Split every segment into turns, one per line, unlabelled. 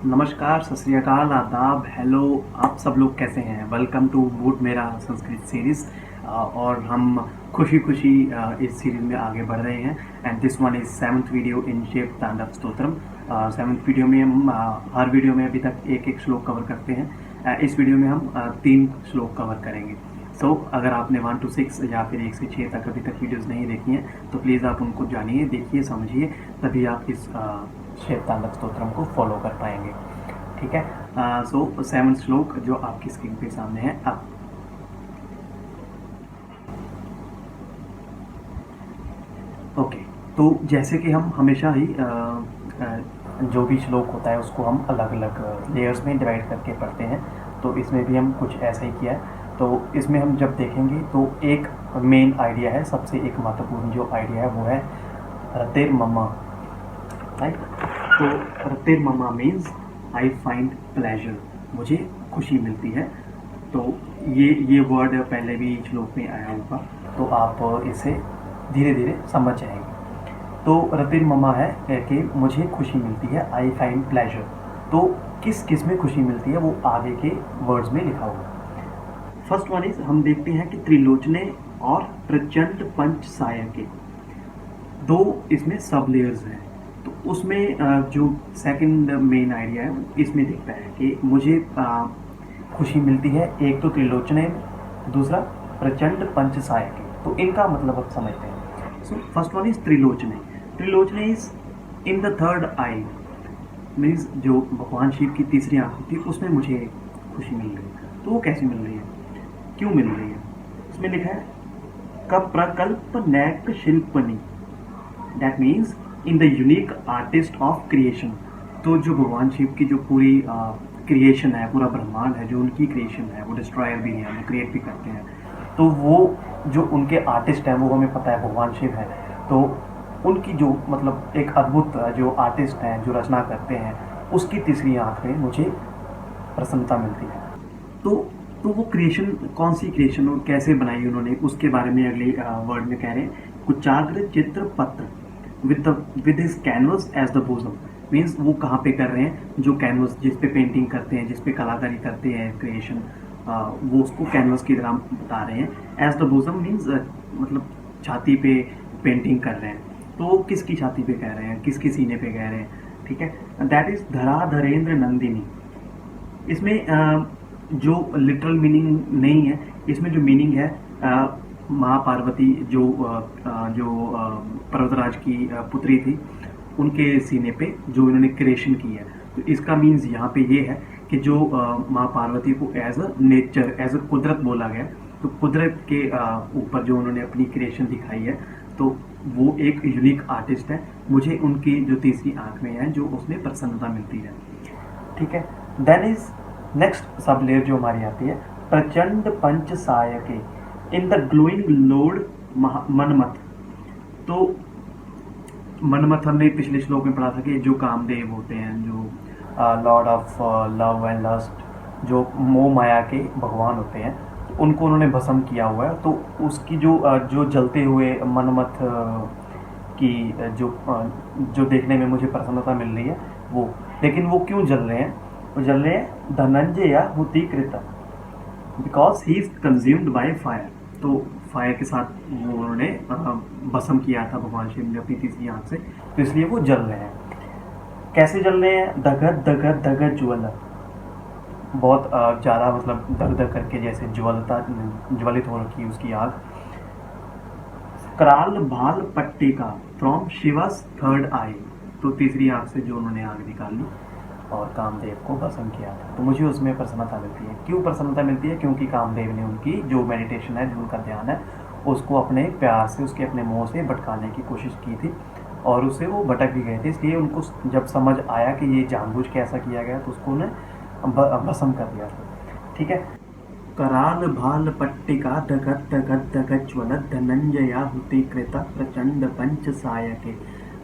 नमस्कार, सत श्री अकाल, आदाब, हेलो। आप सब लोग कैसे हैं? वेलकम टू बूट मेरा संस्कृत सीरीज़। और हम खुशी खुशी इस सीरीज़ में आगे बढ़ रहे हैं। And this one is 7th video in shape तांडव स्तोत्रम। 7th वीडियो में हम हर वीडियो में अभी तक एक एक श्लोक कवर करते हैं। इस वीडियो में हम 3 श्लोक कवर करेंगे। सो अगर आपने 1 to 6 या फिर 1 से 6 तक अभी तक वीडियोज़ नहीं देखी हैं तो प्लीज़ आप उनको जानिए, देखिए, समझिए, तभी आप इस शेप तांडव स्तोत्रम को फॉलो कर पाएंगे। ठीक है। सो 7th श्लोक जो आपकी स्क्रीन पे सामने है अब। ओके, तो जैसे कि हम हमेशा ही जो भी श्लोक होता है उसको हम अलग अलग लेयर्स में डिवाइड करके पढ़ते हैं, तो इसमें भी हम कुछ ऐसा ही किया है। तो इसमें हम जब देखेंगे तो एक मेन आइडिया है, सबसे एक महत्वपूर्ण जो आइडिया है वो है रतेर ममा, राइट। तो रतेर ममा मीन्स आई फाइंड प्लेजर, मुझे खुशी मिलती है। तो ये वर्ड पहले भी श्लोक में आया होगा, तो आप इसे धीरे धीरे समझ जाएंगे। तो रतिर ममा है कि मुझे खुशी मिलती है, आई फाइंड प्लेजर। तो किस किस में खुशी मिलती है वो आगे के वर्ड्स में लिखा हुआ है। फर्स्ट वन इज, हम देखते हैं कि त्रिलोचने और प्रचंड पंच सायके, दो इसमें सब लेयर्स हैं। तो उसमें जो सेकंड मेन आइडिया है इसमें दिखता है कि मुझे खुशी मिलती है, एक तो त्रिलोचने, दूसरा प्रचंड पंच सायके। तो इनका मतलब आप समझते हैं। सो फर्स्ट वन इज त्रिलोचने। त्रिलोचने is in the third eye, means जो भगवान शिव की तीसरी आंख होती है उसमें मुझे खुशी मिल रही है। तो वो कैसे मिल रही है, क्यों मिल रही है? इसमें लिखा है कप्रकल्प नैक शिल्पनी, that means in the unique artist of creation. तो जो भगवान शिव की जो पूरी क्रिएशन है, पूरा ब्रह्मांड है, जो उनकी क्रिएशन है, वो डिस्ट्रॉयर भी है, वो क्रिएट भी करते हैं। तो वो जो उनके आर्टिस्ट हैं वो हमें पता है भगवान शिव है। तो उनकी जो मतलब एक अद्भुत जो आर्टिस्ट हैं, जो रचना करते हैं, उसकी तीसरी आंख में मुझे प्रसन्नता मिलती है। तो वो क्रिएशन, कौन सी क्रिएशन और कैसे बनाई उन्होंने, उसके बारे में अगले वर्ड में कह रहे हैं। कुचाग्र चित्र पत्र with his canvas as the bosom, means वो कहाँ पे कर रहे हैं, जो कैनवस जिस पे पेंटिंग करते हैं, जिस पे कलाकारी करते हैं, क्रिएशन, वो उसको कैनवस की तरह बता रहे हैं। एज द बोजम मीन्स मतलब छाती पे पेंटिंग कर रहे हैं। तो वो किसकी छाती पे कह रहे हैं, किसकी सीने पे कह रहे हैं? ठीक है, दैट इज धराधरेंद्र नंदिनी। इसमें जो लिटरल मीनिंग नहीं है, इसमें जो मीनिंग है, माँ पार्वती जो पर्वतराज की पुत्री थी, उनके सीने पे जो इन्होंने क्रिएशन की है। तो इसका मीन्स यहाँ पे ये है कि जो माँ पार्वती को as a nature, as a कुदरत बोला गया। तो कुदरत के ऊपर जो उन्होंने अपनी क्रिएशन दिखाई है, तो वो एक यूनिक आर्टिस्ट है। मुझे उनकी जो तीसरी आंख में है, जो उसमें प्रसन्नता मिलती है। ठीक है। Then is next sublayer जो हमारी आती है, प्रचंड पंच सायके in the glowing lord Manmath. तो मनमथ हमने पिछले श्लोक में पढ़ा था कि जो कामदेव होते हैं, जो lord of love and lust, जो मोह माया के भगवान होते हैं, तो उनको उन्होंने भस्म किया हुआ है। तो उसकी जो जलते हुए मनमथ की जो देखने में मुझे प्रसन्नता मिल रही है वो, लेकिन वो क्यों जल रहे हैं? वो जल रहे हैं धनंजय हुतिकृत, because he is consumed by fire. तो फायर के साथ वो उन्होंने भस्म किया था भगवान शिव ने अपनी तीसरी आंख से, तो इसलिए वो जल रहे हैं। कैसे जल रहे हैं? दगद दगद दगद ज्वल, बहुत ज़्यादा मतलब दग दग करके जैसे ज्वलित हो रखी है उसकी आग। कराल भाल पट्टिका फ्रॉम शिवास थर्ड आई, तो तीसरी आंख से जो उन्होंने आग निकाली और कामदेव को भस्म किया था। तो मुझे उसमें प्रसन्नता मिलती है। क्यों प्रसन्नता मिलती है? क्योंकि कामदेव ने उनकी जो मेडिटेशन है, जो उनका ध्यान है, उसको अपने प्यार से, उसके अपने मोह से भटकाने की कोशिश की थी, और उससे वो भटक भी गए थे। इसलिए उनको जब समझ आया कि ये जानबूझ के ऐसा किया गया, तो उसको उन्हें भस्म कर दिया था। ठीक है। कराल भाल पट्टिका दगत दगत दगत ज्वलत धनंजया हुतिकृत प्रचंड पंच सायके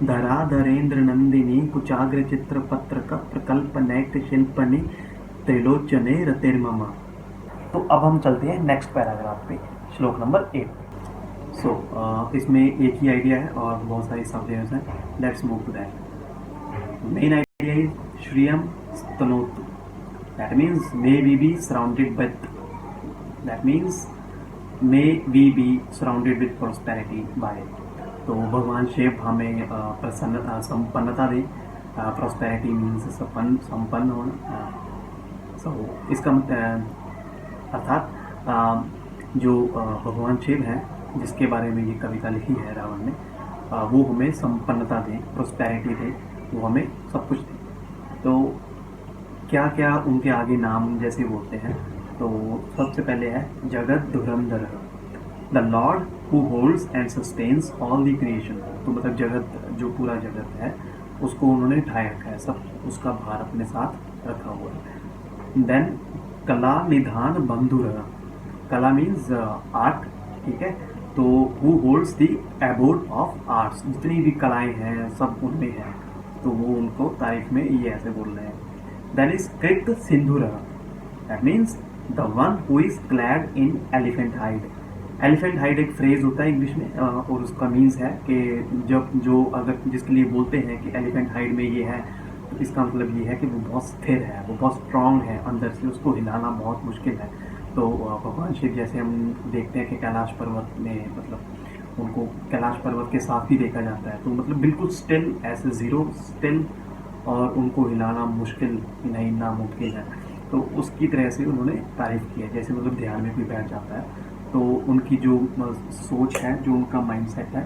धराधरेंद्र नंदिनी कुचाग्र चित्र पत्रक प्रकल्प नैक शिल्पनि त्रिलोचने रतिर्ममा। तो अब हम चलते हैं नेक्स्ट पैराग्राफ पे, श्लोक नंबर 8। इसमें एक ही आइडिया है और बहुत सारी सब लेयर्स हैं। Let's move to that. Main Shriyam Stanotu. That means may we be surrounded with. That means may we be surrounded with prosperity by. तो भगवान शिव हमें प्रसन्न संपन्नता दे. प्रॉस्पेरिटी मीन्स संपन्न होना. सो इसका अर्थात जो भगवान शिव हैं जिसके बारे में ये कविता लिखी है रावण ने, वो हमें संपन्नता दें, प्रॉस्पेरिटी दे, वो हमें सब कुछ दे. तो क्या क्या उनके आगे नाम जैसे बोलते हैं, तो सबसे पहले है जगत धुरंधर, the Lord who holds and sustains all the creation. तो मतलब जगत, जो पूरा जगत है उसको उन्होंने ढाए रखा है, सब उसका भार अपने साथ रखा हुआ है. देन कला निधान बंधुर. कला मीन्स आर्ट, ठीक है. तो who holds the abode of arts, जितनी भी कलाएं हैं सब उनमें हैं, तो वो उनको तारीफ में ये ऐसे बोल रहे हैं. देन इज कृत सिंधुर. That means the one who is clad in elephant hide. Elephant hide एक फ्रेज होता है इंग्लिश में, और उसका मीन्स है कि जब जो अगर जिसके लिए बोलते हैं कि एलिफेंट हाइड में ये है, तो इसका मतलब ये है कि वो बहुत स्थिर है, वो बहुत स्ट्रांग है अंदर से, उसको हिलाना बहुत मुश्किल है. तो भगवान शिव जैसे हम देखते हैं कि कैलाश पर्वत में, मतलब उनको कैलाश पर्वत के साथ ही देखा जाता है, तो मतलब बिल्कुल स्टिल, ऐसे ज़ीरो स्टिल, और उनको हिलाना मुश्किल नहीं, नामुमकिन है. तो उसकी तरह से उन्होंने तारीफ़ की है. जैसे मतलब ध्यान में कोई बैठ जाता है तो उनकी जो सोच है, जो उनका माइंडसेट है,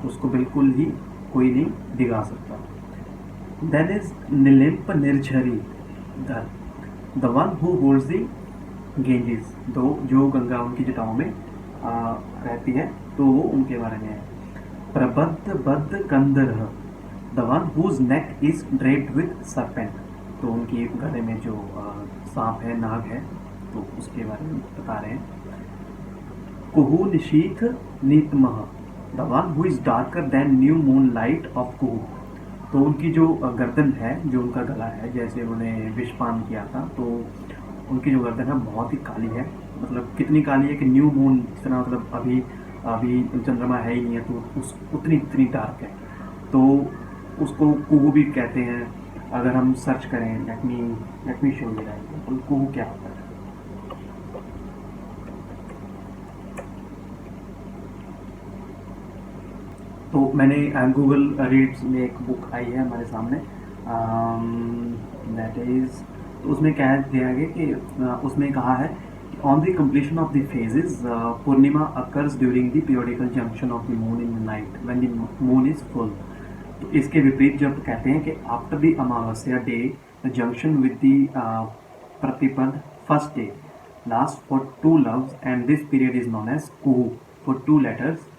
उसको बिल्कुल ही कोई नहीं दिगा सकता. देन इज निलिम्प निर्झरी धर, the one who holds the Ganges. तो जो गंगा उनकी जटाओं में रहती है, तो वो उनके बारे में है. प्रबद्ध बद्ध कंदर, the one whose neck is draped with serpent. तो उनकी गले में जो सांप है, नाग है, तो उसके बारे में बता रहे हैं. कुहू निशीथ नीतमह, the one who is darker than new moon light of कुहू. तो उनकी जो गर्दन है, जो उनका गला है, जैसे उन्होंने विषपान किया था, तो उनकी जो गर्दन है बहुत ही काली है. मतलब कितनी काली है कि न्यू मून, जितना मतलब अभी चंद्रमा है ही नहीं है, तो उस उतनी डार्क है. तो उसको कुहू भी कहते हैं. अगर हम सर्च करें, let me show you that कुहू क्या होता है. तो मैंने गूगल रीड्स में एक बुक आई है हमारे सामने, दैट इज़, तो उसमें क्या दिया गया कि उसमें कहा है on the completion of the phases purnima occurs during the periodical junction of the moon in the night when the moon is full. तो इसके विपरीत जब कहते हैं कि after the amavasya day the junction with the pratipad first day last for 2 loves and this period is known as kuhu for 2 letters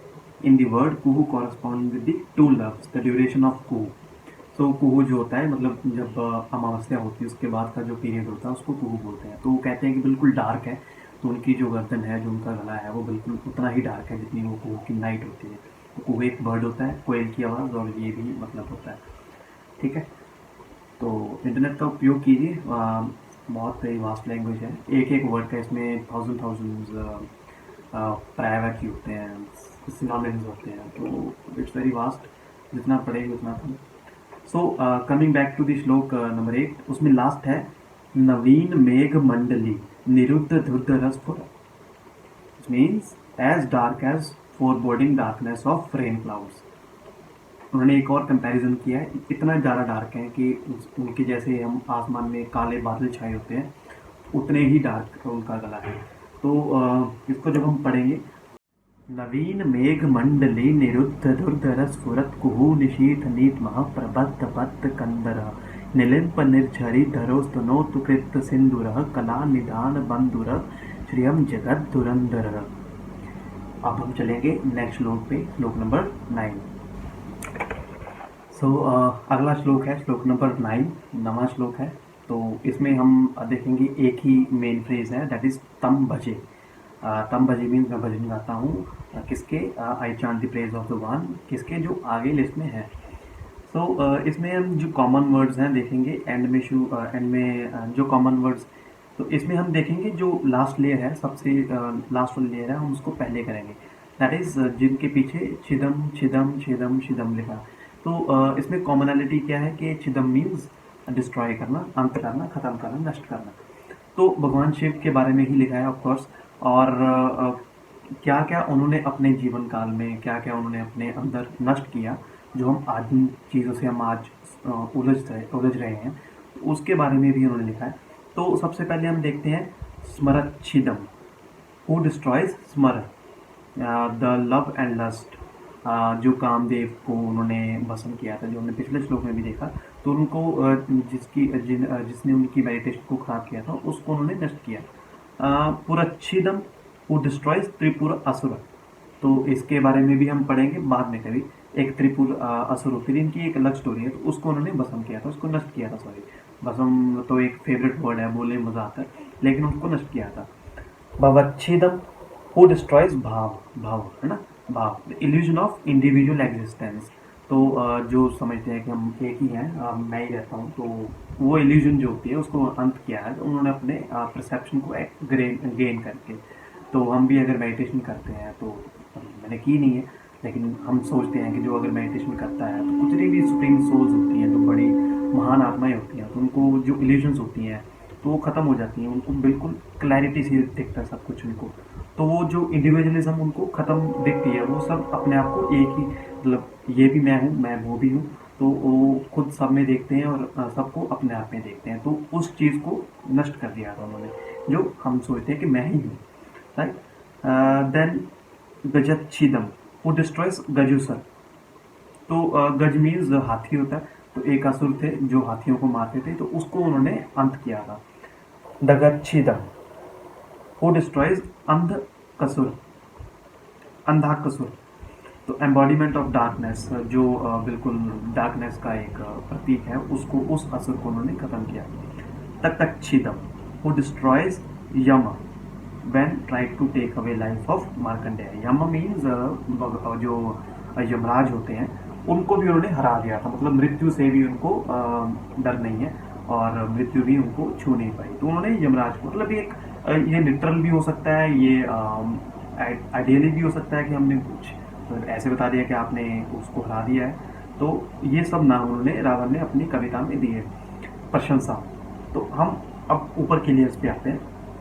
in the word kuhu correspond with the 2 loves, the duration of kuhu. So कुहू जो होता है, मतलब जब अमावस्या होती है उसके बाद का जो पीरियड होता है उसको कुहू बोलते हैं. तो वो कहते हैं कि बिल्कुल डार्क है, तो उनकी जो गर्दन है, जो उनका गला है, वो बिल्कुल उतना ही डार्क है जितनी वो कुहू की नाइट होती है. तो कुहू एक बर्ड होता है, कोयल की आवाज़, और ये भी मतलब होता है. ठीक है, तो इंटरनेट का उपयोग कीजिए, बहुत ही वास्ट लैंग्वेज है, एक वर्ड का इसमें थाउजेंड प्रायवाकी होते हैं, सिनोनिम्स होते हैं, तो इट्स वेरी वास्ट, जितना पढ़ेंगे उतना कम. So coming back to the shloka number 8, उसमें लास्ट है नवीन मेघ मंडली निरुद्ध धुर्ध रसपुर. Means as dark as foreboding darkness of rain clouds. उन्होंने एक और कंपैरिजन किया है, इतना ज़्यादा डार्क है कि उनके जैसे हम आसमान में काले बादल छाए होते हैं, उतने ही डार्क उनका गला है. तो इसको जब हम पढ़ेंगे, नवीन मेघ मंडली निरुद्ध दुर्धर स्फुरत कुहू निशीथ नीतमः प्रबद्ध बद्ध कंदर निलिम्प निर्झरी धरोस्तनोतु कृत सिंधुरः कला निधान बंधुर श्रियम जगत धुरंधर. अब हम चलेंगे नेक्स्ट श्लोक पे, श्लोक नंबर 9. सो अगला श्लोक है श्लोक नंबर 9, 9वां श्लोक है. तो इसमें हम देखेंगे एक ही मेन फ्रेज है, दैट इज तम भजे. तम भजे मीन्स मैं भजन गाता हूँ, किसके, I chant the praise of the one, किसके, जो आगे लिस्ट में है. सो इसमें हम जो कॉमन वर्ड्स हैं देखेंगे एंड में जो कॉमन वर्ड्स, तो इसमें हम देखेंगे जो लास्ट लेयर है, सबसे लास्ट वाली लेयर है, हम उसको पहले करेंगे. दैट इज़ जिनके पीछे छिदम छिदम छिदम छिदम लिखा. तो इसमें कॉमनैलिटी क्या है कि छिदम मीन्स डिस्ट्रॉय करना, अंत करना, ख़त्म करना, नष्ट करना। तो भगवान शिव के बारे में ही लिखा है ऑफ कोर्स। और क्या क्या उन्होंने अपने जीवन काल में, क्या क्या उन्होंने अपने अंदर नष्ट किया, जो हम आज इन चीज़ों से हम आज उलझ रहे हैं, तो उसके बारे में भी उन्होंने लिखा है। तो सबसे पहले हम देखते हैं स्मरच्छिदम, हु डिस्ट्रॉयज स्मर, द लव एंड लस्ट। जो कामदेव को उन्होंने भस्म किया था, जो हमने पिछले श्लोक में भी देखा। तो उनको जिसने उनकी मेडिटेशन को खराब किया था, उसको उन्होंने नष्ट किया। पुरच्छिदम, हु डिस्ट्रॉयज त्रिपुर असुर। तो इसके बारे में भी हम पढ़ेंगे बाद में कभी। एक त्रिपुर असुर, फिर इनकी एक अलग स्टोरी है। तो उसको उन्होंने भस्म किया था, उसको नष्ट किया था। सॉरी, भस्म तो एक फेवरेट वर्ड है, बोलने में मज़ा आता है, लेकिन उसको नष्ट किया था। भवच्छिदम, हु डिस्ट्रॉयज भाव, भाव है ना, भाव, the illusion of individual existence. तो जो समझते हैं कि हम एक ही हैं, मैं ही रहता हूँ, तो वो इल्यूजन जो होती है उसको अंत किया है तो उन्होंने अपने परसेप्शन को गेन करके। तो हम भी अगर मेडिटेशन करते हैं, तो मैंने की नहीं है, लेकिन हम सोचते हैं कि जो अगर मेडिटेशन करता है तो कुछ भी सुप्रीम सोल्स होती हैं, जो बड़ी महान आत्माएं होती हैं, तो उनको जो इल्यूजन्स होती हैं तो वो ख़त्म हो जाती हैं, उनको बिल्कुल क्लैरिटी से दिखता है सब कुछ उनको। तो वो जो इंडिविजुअलिज्म उनको ख़त्म दिखती है, वो सब अपने आप को एक ही, मतलब ये भी मैं हूँ, मैं वो भी हूँ, तो वो खुद सब में देखते हैं और सबको अपने आप में देखते हैं। तो उस चीज़ को नष्ट कर दिया था उन्होंने, जो हम सोचते हैं कि मैं ही हूँ, राइट। देन गजच्छिदम, हु डिस्ट्रॉयज गजुसर। तो गज मीन्स हाथी होता है। तो एक असुर थे जो हाथियों को मारते थे, तो उसको उन्होंने अंत किया था। दगच्छिदम, हु डिस्ट्रॉयज अंधकसुर, अंधाकसुर। तो एम्बॉडीमेंट ऑफ डार्कनेस, जो बिल्कुल डार्कनेस का एक प्रतीक है, उसको, उस असुर को उन्होंने खत्म किया। तक्षिदम, who destroys Yama, when tried to take away life of Markandeya. Yama means जो यमराज होते हैं, उनको भी उन्होंने हरा दिया था। मतलब मृत्यु से भी उनको डर नहीं है, और मृत्यु भी उनको छू नहीं पाई। तो उन्होंने यमराज को, मतलब ये लिटरल भी हो सकता है, ये आइडियली भी हो सकता है कि हमने कुछ तो ऐसे बता दिया कि आपने उसको हरा दिया है। तो ये सब नाम उन्होंने, रावण ने अपनी कविता में दिए, प्रशंसा। तो हम अब ऊपर के लेयर्स पे आते हैं।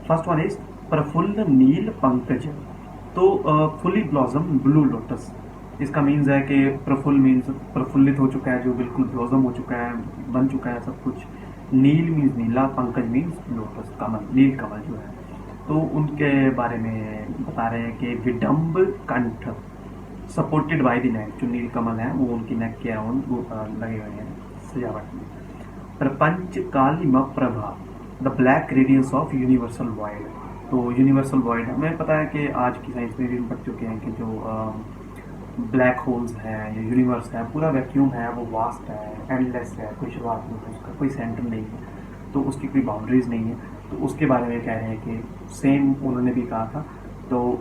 फर्स्ट वन इज प्रफुल्ल नील पंकज। तो फुली ब्लॉसम ब्लू लोटस, इसका मीन्स है कि प्रफुल्ल मीन्स प्रफुल्लित हो चुका है, जो बिल्कुल ब्लॉसम हो चुका है, बन चुका है सब कुछ। नील मीन्स नीला, पंकज मीन्स लोटस, कमल, नील कमल जो है। तो उनके बारे में बता रहे हैं कि विडम्ब कंठ, सपोर्टेड बाय द नेक। जो नील कमल है वो उनकी नेक के अराउंड लगे हुए हैं सजावट में। प्रपंच कालिम प्रभा, the black radiance of universal void. तो यूनिवर्सल वॉइड, हमें पता है कि आज की साइंस में भी हम पढ़ चुके हैं कि जो ब्लैक होल्स है या यूनिवर्स है, पूरा वैक्यूम है, वो वास्ट है, एंडलेस है, कोई शुरुआत नहीं है, उसका कोई सेंटर नहीं है, तो उसकी कोई बाउंड्रीज नहीं है। तो उसके बारे में कह रहे हैं कि सेम उन्होंने भी कहा था। तो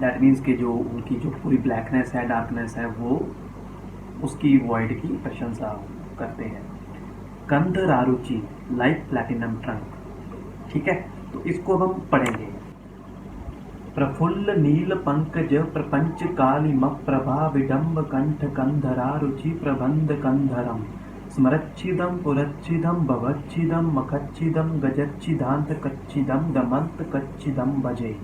दैट मीन्स कि जो उनकी जो पूरी ब्लैकनेस है, डार्कनेस है, वो उसकी वॉइड की प्रशंसा करते हैं। कंध रारुचि, लाइक प्लैटिनम ट्रंक। ठीक है, तो इसको अब हम पढ़ेंगे। प्रफुल्ल नील पंकज प्रपंच कालिम प्रभा विडम्ब कंठ कंधरा रुचि प्रबंध कंधरम स्मरच्छिदम पुरच्छिदम भवच्छिदम मखच्छिदम गजच्छिदांत कच्छिदम दमंत कच्छिदम भजे।